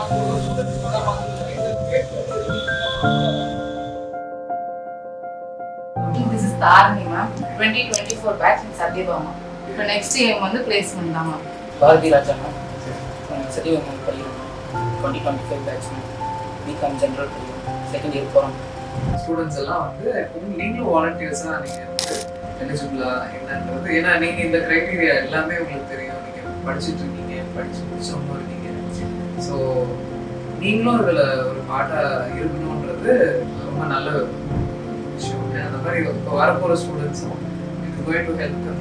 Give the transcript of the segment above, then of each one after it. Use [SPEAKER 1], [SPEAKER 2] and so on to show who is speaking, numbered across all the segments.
[SPEAKER 1] This is Tarani ma'am, 2024 batch in Satyabama. இப்போ next aim வந்து placement தான் ma'am.
[SPEAKER 2] Bharathi Raja ma'am, Sathiyavarman Palliyur 2025 batch BCom general Palliyur second year போகிறோம்.
[SPEAKER 3] Students எல்லாம் வந்து நீங்களும் வாலண்டியர்ஸாக நீங்கள் வந்து எலிஜிபிளா என்னன்றது, ஏன்னா நீங்கள் இந்த க்ரைட்டீரியா எல்லாமே உங்களுக்கு தெரியும். நீங்கள் படிச்சுட்டு இருக்கீங்க, படிச்சு முடிச்சவங்களும் இருக்கீங்க. ஸோ நீங்களும் இதில் ஒரு பாட்டாக இருக்கணுன்றது ரொம்ப நல்ல விஷயம். அந்த மாதிரி இப்போ வரப்போகிற ஸ்டூடெண்ட்ஸும் இது going to help them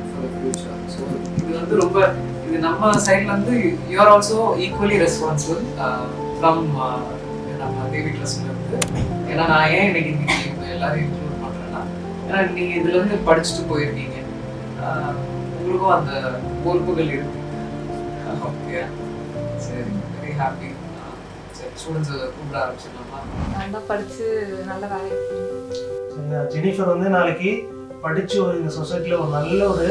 [SPEAKER 3] for the future. So இது வந்து ரொம்ப, இது நம்ம சைட்லேருந்து you are also equally responsible from நம்ம தேவி ட்ரஸ்ட்லேருந்து. ஏன்னா நான் ஏன் இன்னைக்கு எல்லாரையும் இன்க்ளூட் பண்ணுறேன்னா, ஏன்னா நீங்கள் இதில் வந்து படிச்சுட்டு போயிருக்கீங்க, உங்களுக்கும் அந்த பொறுப்புகள் இருக்கு. ஓகே, சரி, வெரி ஹாப்பி. சரி, ஸ்டூடெண்ட்ஸை கூப்பிட ஆரம்பிச்சிடலாமா?
[SPEAKER 1] நல்லா படித்து நல்ல வேலைக்கு.
[SPEAKER 4] ஜெனிஃபர் வந்து நாளைக்கு படித்து ஒரு இந்த சொசைட்டியில் ஒரு நல்ல ஒரு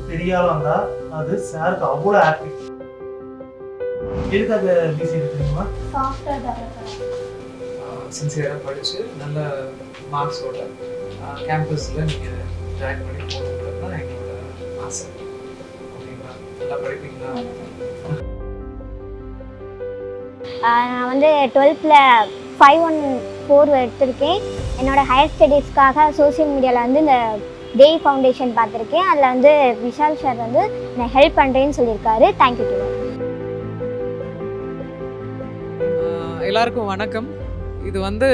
[SPEAKER 4] பெரிய ஆள் வந்தால் அது சாருக்கு அவ்வளோ ஹாப்பி. எதுக்காக பிசி எடுத்துருக்கீங்களா?
[SPEAKER 5] Software developer.
[SPEAKER 3] சின்சியராக படித்து நல்ல மார்க்ஸோட கேம்பஸில் நீங்கள் ஜாயின் பண்ணி போகணுன்றது தான் எங்களோட ஆசை. ஓகேங்களா? நல்லா படிப்பீங்களா?
[SPEAKER 5] நான் வந்து 12th 514 எடுத்திருக்கேன். என்னோடய ஹையர் ஸ்டடீஸ்க்காக சோஷியல் மீடியாவில் வந்து இந்த தேவி ஃபவுண்டேஷன் பார்த்துருக்கேன். அதில் வந்து விஷால் சார் வந்து நான் ஹெல்ப் பண்ணுறேன்னு சொல்லியிருக்காரு. Thank you to.
[SPEAKER 3] எல்லாருக்கும் வணக்கம். இது வந்து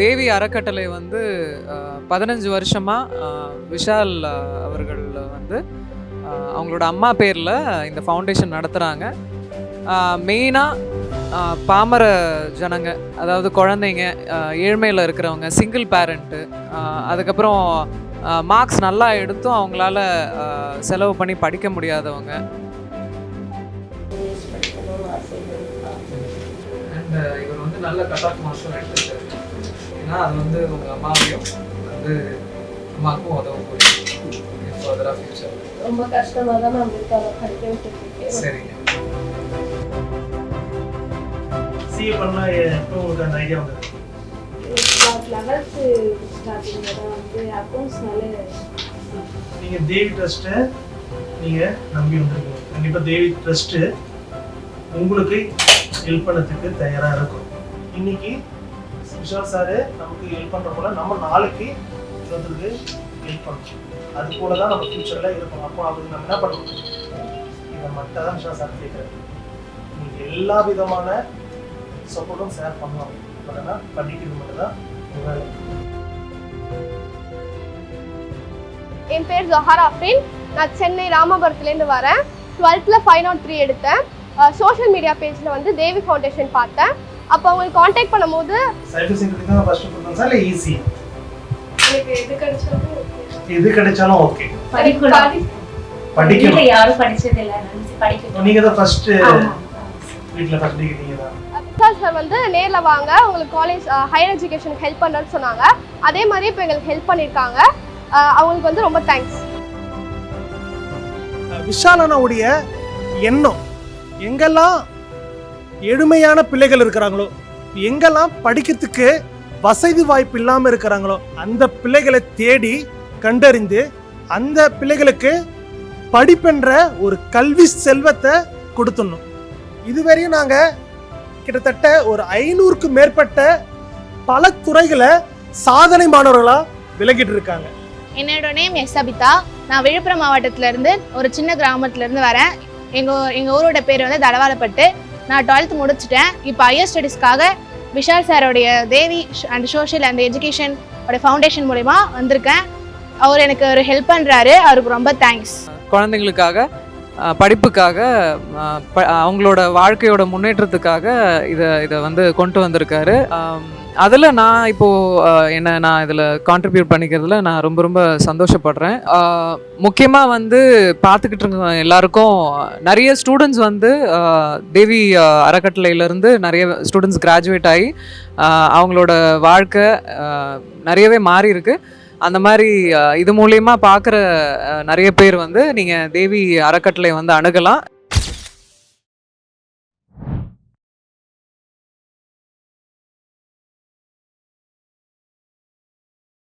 [SPEAKER 3] தேவி அறக்கட்டளை வந்து 15 வருஷமாக விஷால் அவர்கள் வந்து அவங்களோட அம்மா பேரில் இந்த ஃபவுண்டேஷன் நடத்துகிறாங்க. மெயினாக பாமர ஜனங்க, அதாவது குழந்தைங்க, ஏழ்மையில் இருக்கிறவங்க, சிங்கிள் பேரண்ட்டு, அதுக்கப்புறம் மார்க்ஸ் நல்லா எடுத்தும் அவங்களால செலவு பண்ணி படிக்க முடியாதவங்க, அண்ட் இவர் வந்து நல்ல கட் ஆஃப் மார்க்ஸும் எடுத்துருக்காரு. ஏன்னா அது வந்து உங்கள் அம்மாவையும் வந்து அம்மாவுக்கும் உதவும் ஃபர்தராக ஃபியூச்சர்.
[SPEAKER 6] ரொம்ப கஷ்டமாக தான் நான் இருக்காங்க படிக்க விட்டுருக்கேன்.
[SPEAKER 3] சரிங்க.
[SPEAKER 4] சிஏ பண்ணால் எப்போ உங்களுக்கு அந்த ஐடியா வந்தது?
[SPEAKER 6] 11th ஸ்டார்டிங்கில் தான் வந்து அக்கௌண்ட்ஸ்னால.
[SPEAKER 4] நீங்கள் தேவி ட்ரஸ்ட்டை நீங்கள் நம்பி வந்துருக்கீங்க. கண்டிப்பாக தேவி ட்ரஸ்ட்டு உங்களுக்கு ஹெல்ப் பண்ணதுக்கு தயாராக இருக்கும். இன்னைக்கு விஷால் சார் நமக்கு ஹெல்ப் பண்ணுற போல நம்ம நாளைக்கு இன்னொருத்தருக்கு ஹெல்ப் பண்ணணும். அது போல தான் நம்ம ஃபியூச்சரில் இருக்கணும். அப்போ அவருக்கு நம்ம என்ன பண்ணணும்? இதை மட்டும் தான் விஷால் சார் கேட்குறாரு. உங்களுக்கு எல்லா விதமான சப்போர்ட்டும் ஷேர் பண்ணுவாங்க. ஆனால் படிக்கிறது மட்டும் தான் வேலை.
[SPEAKER 6] என் பேர் ஜொஹார் ஆஃப்ரின். நான் சென்னை ராமபுரத்துலேருந்து வரேன். 12th 503 எடுத்தேன். சோஷியல் மீடியா பேஜில் வந்து தேவி ஃபவுண்டேஷன் பார்த்தேன். அப்போ அவங்களுக்கு காண்டாக்ட் பண்ணும்போது
[SPEAKER 4] சைபர் செக்யூரிட்டி தான் ஃபர்ஸ்ட் கொடுத்தோம் சார், இல்லை ஈஸி?
[SPEAKER 6] எனக்கு எது கிடைச்சாலும்
[SPEAKER 4] எது கிடைச்சாலும் ஓகே.
[SPEAKER 5] படிக்கணும். யாரும் படிச்சது இல்லை, படிக்கணும்.
[SPEAKER 4] நீங்கள் தான் ஃபர்ஸ்ட் வீட்டில் ஃபர்ஸ்ட் டிகிரி நீங்கள் தான்.
[SPEAKER 6] விஷால் சார் வந்து நேரில் வாங்க, உங்களுக்கு காலேஜ் ஹையர் எஜுகேஷனுக்கு ஹெல்ப் பண்ணுறேன்னு சொன்னாங்க. அதே மாதிரி இப்போ எங்களுக்கு ஹெல்ப் பண்ணியிருக்காங்க. அவங்களுக்கு வந்து ரொம்ப தேங்க்ஸ்.
[SPEAKER 4] விஷாலனுடைய எண்ணம், எங்கெல்லாம் எளிமையான பிள்ளைகள் இருக்கிறாங்களோ, எங்கெல்லாம் படிக்கிறதுக்கு வசதி வாய்ப்பு இல்லாமல் இருக்கிறாங்களோ, அந்த பிள்ளைகளை தேடி கண்டறிந்து அந்த பிள்ளைகளுக்கு படிப்பென்ற ஒரு கல்வி செல்வத்தை கொடுத்துடணும். இதுவரையும் நாங்கள் கிட்டத்தட்ட ஒரு 500க்கு மேற்பட்ட பல துறைகளை சாதனை மாணவர்களாக விளங்கிட்டு இருக்காங்க.
[SPEAKER 7] என்னோட நேம் எஸ்அபிதா. நான் விழுப்புரம் மாவட்டத்திலேருந்து ஒரு சின்ன கிராமத்துலேருந்து வரேன். எங்கள் ஊரோட பேர் வந்து தடவாளப்பட்டு. நான் 12th முடிச்சுட்டேன். இப்போ ஹையர் ஸ்டடீஸ்க்காக விஷால் சாரோடைய Devi and social and education foundation மூலமா வந்திருக்கேன். அவர் எனக்கு ஒரு ஹெல்ப் பண்ணுறாரு. அவருக்கு ரொம்ப தேங்க்ஸ்.
[SPEAKER 3] குழந்தைங்களுக்காக, படிப்புக்காக, அவங்களோட வாழ்க்கையோட முன்னேற்றத்துக்காக இதை வந்து கொண்டு வந்திருக்காரு. அதில் நான் இப்போது நான் இதில் கான்ட்ரிபியூட் பண்ணிக்கிறதுல நான் ரொம்ப ரொம்ப சந்தோஷப்படுறேன். முக்கியமாக வந்து பார்த்துக்கிட்டு இருக்க எல்லாருக்கும் நிறைய ஸ்டூடெண்ட்ஸ் வந்து தேவி அறக்கட்டளையிலேருந்து நிறைய ஸ்டூடெண்ட்ஸ் கிராஜுவேட் ஆகி அவங்களோட வாழ்க்கை நிறையவே மாறி இருக்கு. அந்த மாதிரி இது மூலயமா பார்க்குற நிறைய பேர் வந்து நீங்கள் தேவி அறக்கட்டளை வந்து அணுகலாம்.